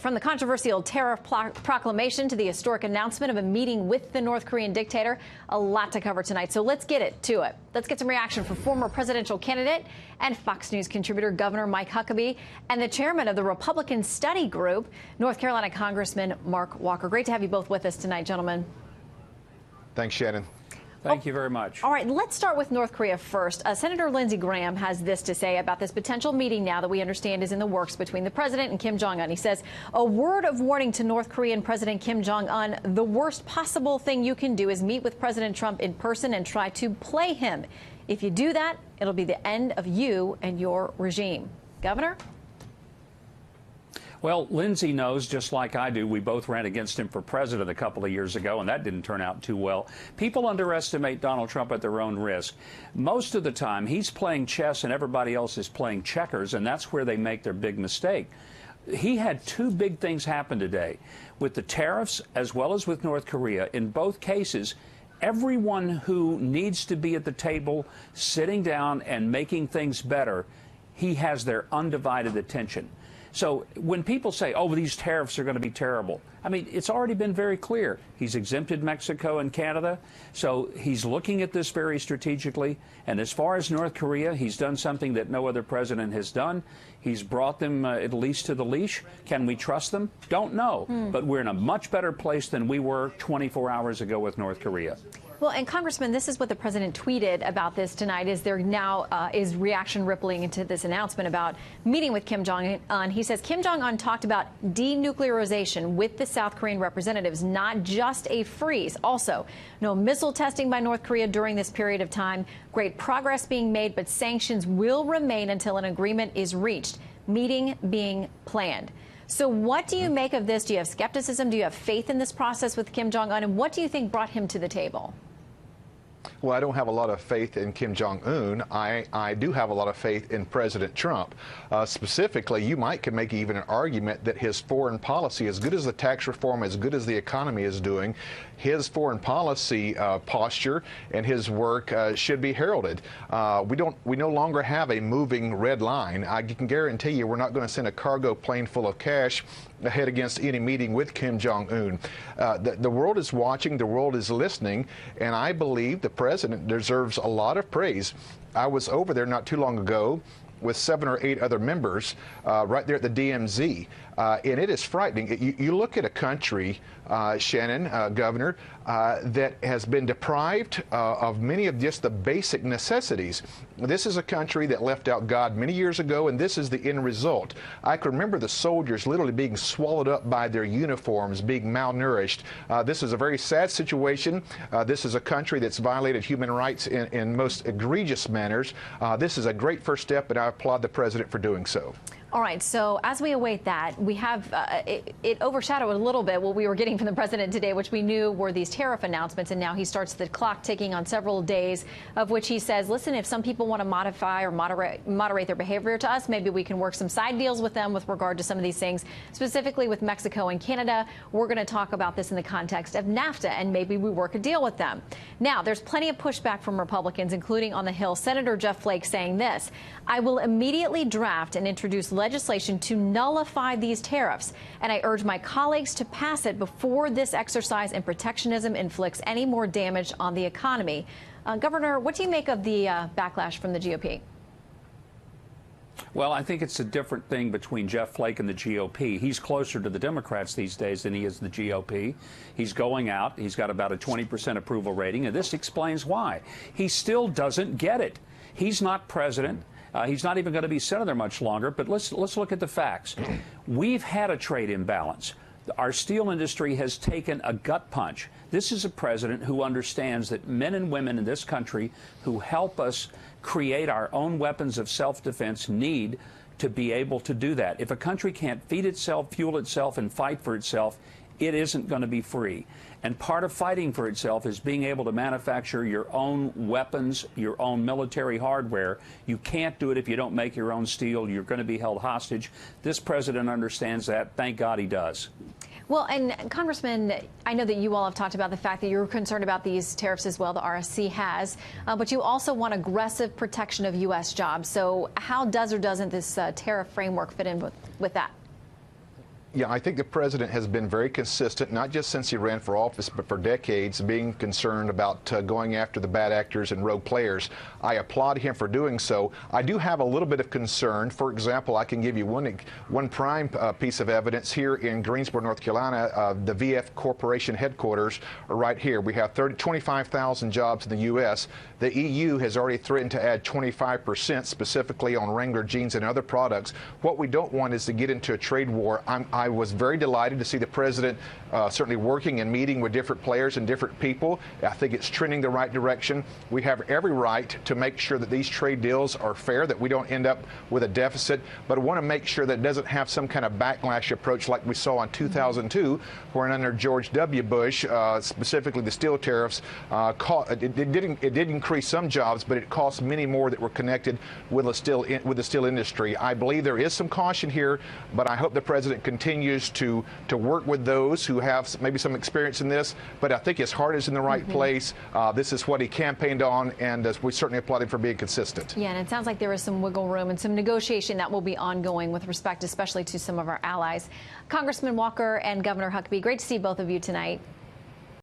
From the controversial tariff proclamation to the historic announcement of a meeting with the North Korean dictator, a lot to cover tonight. So let's get to it. Let's get some reaction from former presidential candidate and Fox News contributor Governor Mike Huckabee and the chairman of the Republican Study Group, North Carolina Congressman Mark Walker. Great to have you both with us tonight, gentlemen. Thanks, Shannon. Thank you very much. All right, let's start with North Korea first. Senator Lindsey Graham has this to say about this potential meeting now that we understand is in the works between the president and Kim Jong-un. He says, a word of warning to North Korean President Kim Jong-un, the worst possible thing you can do is meet with President Trump in person and try to play him. If you do that, it'll be the end of you and your regime. Governor? Well, Lindsey knows, just like I do, we both ran against him for president a couple of years ago, and that didn't turn out too well. People underestimate Donald Trump at their own risk. Most of the time, he's playing chess and everybody else is playing checkers, and that's where they make their big mistake. He had two big things happen today, with the tariffs as well as with North Korea. In both cases, everyone who needs to be at the table, sitting down and making things better, he has their undivided attention. So when people say, oh, these tariffs are going to be terrible, I mean, it's already been very clear. He's exempted Mexico and Canada, so he's looking at this very strategically. And as far as North Korea, he's done something that no other president has done. He's brought them at least to the leash. Can we trust them? Don't know. But we're in a much better place than we were 24 hours ago with North Korea. Well, and Congressman, this is what the president tweeted about this tonight. Is there now is reaction rippling into this announcement about meeting with Kim Jong-un? He says Kim Jong-un talked about denuclearization with the South Korean representatives, not just a freeze. Also, no missile testing by North Korea during this period of time. Great progress being made, but sanctions will remain until an agreement is reached. Meeting being planned. So what do you make of this? Do you have skepticism? Do you have faith in this process with Kim Jong-un? And what do you think brought him to the table? Well, I don't have a lot of faith in Kim Jong-un. I do have a lot of faith in President Trump. Specifically, you could make even an argument that his foreign policy, as good as the tax reform, as good as the economy is doing, his foreign policy posture and his work should be heralded. We no longer have a moving red line. I can guarantee you we're not going to send a cargo plane full of cash ahead against any meeting with Kim Jong-un. The world is watching, the world is listening, and I believe the president deserves a lot of praise. I was over there not too long ago with 7 or 8 other members right there at the DMZ. And it is frightening. You look at a country, Shannon, Governor, that has been deprived of many of just the basic necessities. This is a country that left out God many years ago, and this is the end result. I can remember the soldiers literally being swallowed up by their uniforms, being malnourished. This is a very sad situation. This is a country that's violated human rights in most egregious manners. This is a great first step, and I applaud the president for doing so. All right, so as we await that, we have it overshadowed a little bit what we were getting from the president today, which we knew were these tariff announcements, and now he starts the clock ticking on several days, of which he says, listen, if some people want to modify or moderate their behavior to us, maybe we can work some side deals with them with regard to some of these things, specifically with Mexico and Canada. We're going to talk about this in the context of NAFTA, and maybe we work a deal with them. Now, there's plenty of pushback from Republicans, including on the Hill. Senator Jeff Flake saying this, I will immediately draft and introduce legislation to nullify these tariffs, and I urge my colleagues to pass it before this exercise in protectionism inflicts any more damage on the economy. Governor, what do you make of the backlash from the GOP? Well, I think it's a different thing between Jeff Flake and the GOP. He's closer to the Democrats these days than he is the GOP. He's going out. He's got about a 20% approval rating, and this explains why. He still doesn't get it. He's not president. He's not even going to be senator much longer. But let's look at the facts. We've had a trade imbalance. Our steel industry has taken a gut punch. This is a president who understands that men and women in this country who help us create our own weapons of self-defense need to be able to do that. If a country can't feed itself, fuel itself, and fight for itself, it isn't going to be free. And part of fighting for itself is being able to manufacture your own weapons, your own military hardware. You can't do it if you don't make your own steel. You're going to be held hostage. This president understands that. Thank God he does. Well, and Congressman, I know that you all have talked about the fact that you're concerned about these tariffs as well, the RSC has, but you also want aggressive protection of U.S. jobs. So how does or doesn't this tariff framework fit in with that? Yeah, I think the president has been very consistent, not just since he ran for office, but for decades, being concerned about going after the bad actors and rogue players. I applaud him for doing so. I do have a little bit of concern. For example, I can give you one prime piece of evidence here in Greensboro, North Carolina. The VF Corporation headquarters are right here. We have 25,000 jobs in the U.S. The EU has already threatened to add 25%, specifically on Wrangler jeans and other products. What we don't want is to get into a trade war. I was very delighted to see the president certainly working and meeting with different players and different people. I think it's trending the right direction. We have every right to make sure that these trade deals are fair, that we don't end up with a deficit, but I want to make sure that it doesn't have some kind of backlash approach like we saw in 2002, when under George W. Bush, specifically the steel tariffs, it did increase some jobs, but it cost many more that were connected with the steel industry. I believe there is some caution here, but I hope the president continues to work with those who have maybe some experience in this. But I think his heart is in the right place. This is what he campaigned on, and we certainly applaud him for being consistent. Yeah, and it sounds like there is some wiggle room and some negotiation that will be ongoing with respect, especially to some of our allies. Congressman Walker and Governor Huckabee, great to see both of you tonight.